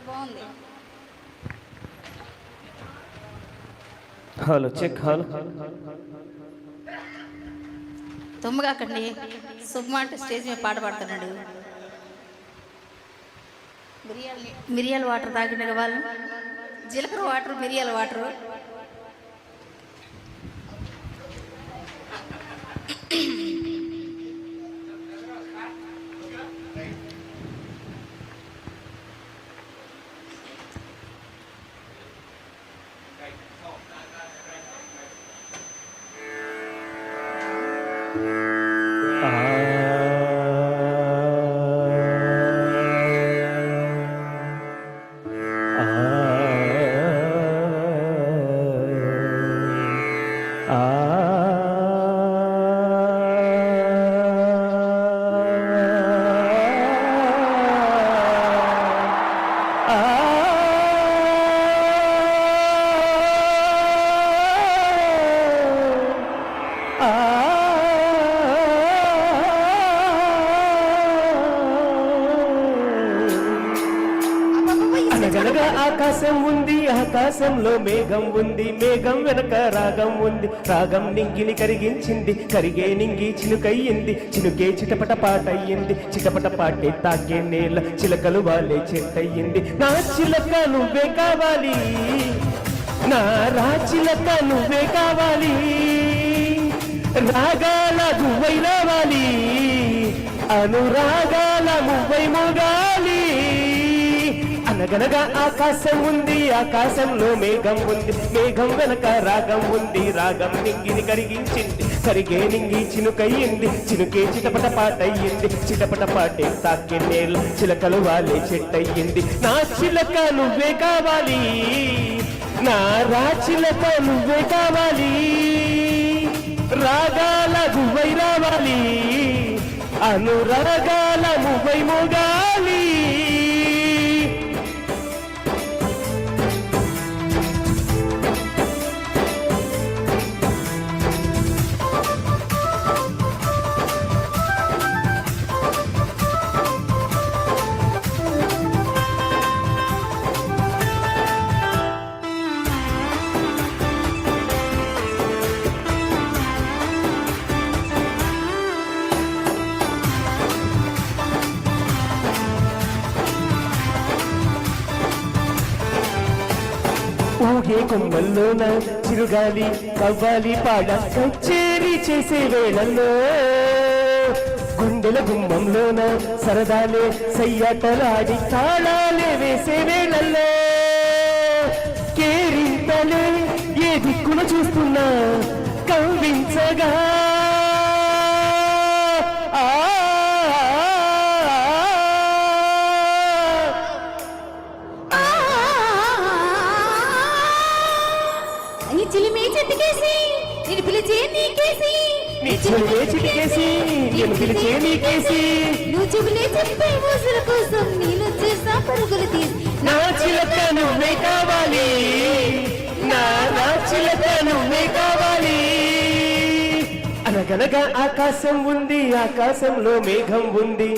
బాగుంది. Hello check hello. తుమ్మగా అక్కడి సుబ్బమ్మ అంటే స్టేజ్ మీద పాట పాడుతున్నాడు. మిరియాల వాటర్ తాగిన వాళ్ళు, జీలకర్ర వాటర్, మిరియాల వాటర్. అనగనగా ఆకాశం ఉంది, ఆకాశంలో మేఘం ఉంది, మేఘం వెనక రాగం ఉంది, రాగం నింగిని కరిగించింది, కరిగే నింగి చినుకయ్యింది, చినుకే చిటపట పాటయ్యింది, చిటపట పాటే తాకే నేల చిలకలు వాలే చెట్టయ్యింది. నా చిలక నువ్వే కావాలి, నా రాచిలక నువ్వే కావాలి, రాగాల గువ్వై రావాలి, అనురాగాల మువ్వై మోగాలి. అనగనగా ఆకాశం ఉంది, ఆకాశంలో మేఘం ఉంది, మేఘం వెనక రాగం ఉంది, రాగం నింగిని కరిగించింది, కరిగే నింగి చినుకయ్యింది, చినుకే చిటపట పాటయ్యింది, చిటపట పాటే తాకే నేల చిలకలు వాలే చెట్టయ్యింది. నా చిలక నువ్వే కావాలి, నా రాచిలక నువ్వే కావాలి, రాగాల గువ్వై రావాలి, అనురాగాల మువ్వై మోగాలి. ఊగే కొమ్మల్లోన చిరుగాలి కవ్వాలి పాడ కచేరీ చేసే వేళల్లో, గుండెల గుమ్మంలోన సరదాలే సయ్యాటలాడి తాళాలే వేసే వేళల్లో, కేరింతలే ఏ దిక్కున చూస్తున్నా కవ్వించగా నా చిలక నువ్వే కావాలి, నా చిలక నువ్వే కావాలి. అనగనగా ఆకాశం ఉంది, ఆకాశంలో మేఘం ఉంది,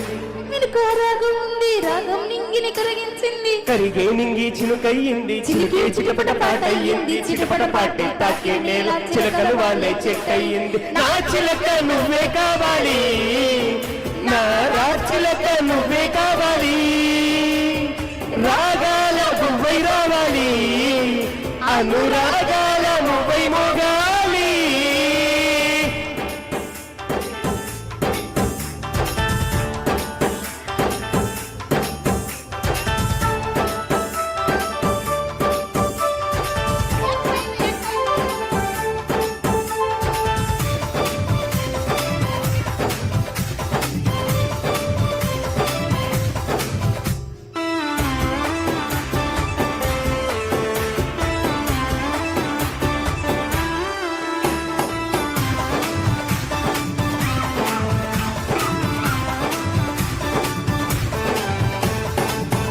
రాగం ఉంది, రాగం నింగిని కరిగించింది, కరిగే నింగి చినుకయ్యింది, చినుకే చిటపట పాటయ్యింది, చిటపట పాటే తాకే నేల చిలకలు వాళ్ళే చెట్టయ్యింది. నా చిలక నువ్వే కావాలి, నా రాచిలక నువ్వే కావాలి, రాగాల గువ్వై రావాలి, అనురాగాల మువ్వై మోగాలి.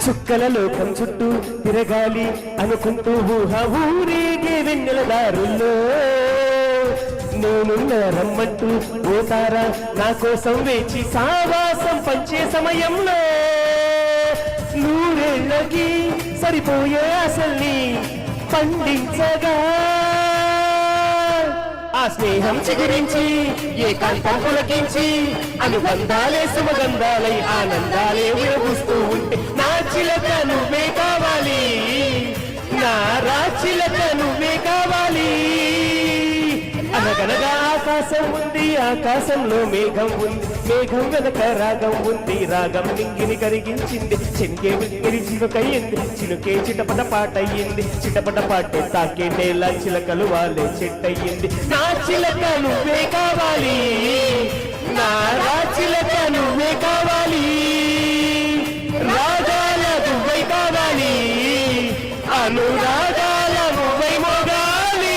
చుక్కల లోకం చుట్టూ తిరగాలి అనుకుంటూ ఊరేగే వెన్నెల దారుల్లో, నేనున్న రమ్మంటూ ఓతారా నా కోసం వేచి సావాసం పంచే సమయంలో, నూరేళ్ళ మనకి సరిపోయే అసల్ని పండించగా ఆ స్నేహం చిగురించి ఏకాంతం పులకించి అనుబంధాలే సుమగంధాలై ఆనందాలే విరబూస్తూ ఉంటే నా చిలక నువ్వే కావాలి, నా రాచిలక నువ్వే కావాలి. అనగనగా ఆకాశం ఉంది, ఆకాశంలో మేఘం ఉంది, మేఘం వెనక రాగం ఉంది, రాగం నింగిని కరిగించింది, చెనికే విక్కిరి చిలుకయ్యింది, చిలుకే చిటపట పాటయ్యింది, చిటపట పాటే తాకే నేల చిలకలు వాళ్ళే చెట్టయ్యింది. నా చిలక నువ్వే కావాలి, నా రాచిలక నువ్వే కావాలి, రాగాల నువ్వై కావాలి, అనురాగాల నువ్వై మోగాలి.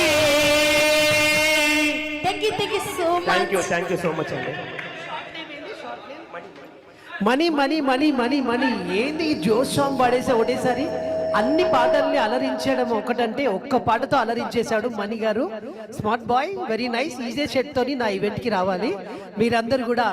థ్యాంక్ యూ సో మచ్ అండి. Money money money money money ఏంది ఈ జోష్ సాంగ్ పాడేసా ఒకటేసారి? అన్ని పాటల్ని అలరించడం ఒకటంటే ఒక్క పాటతో అలరించేశాడు Mani garu. Smart boy, very nice. ఈజే షెట్ తోని నా ఈవెంట్ కి రావాలి మీరందరూ కూడా.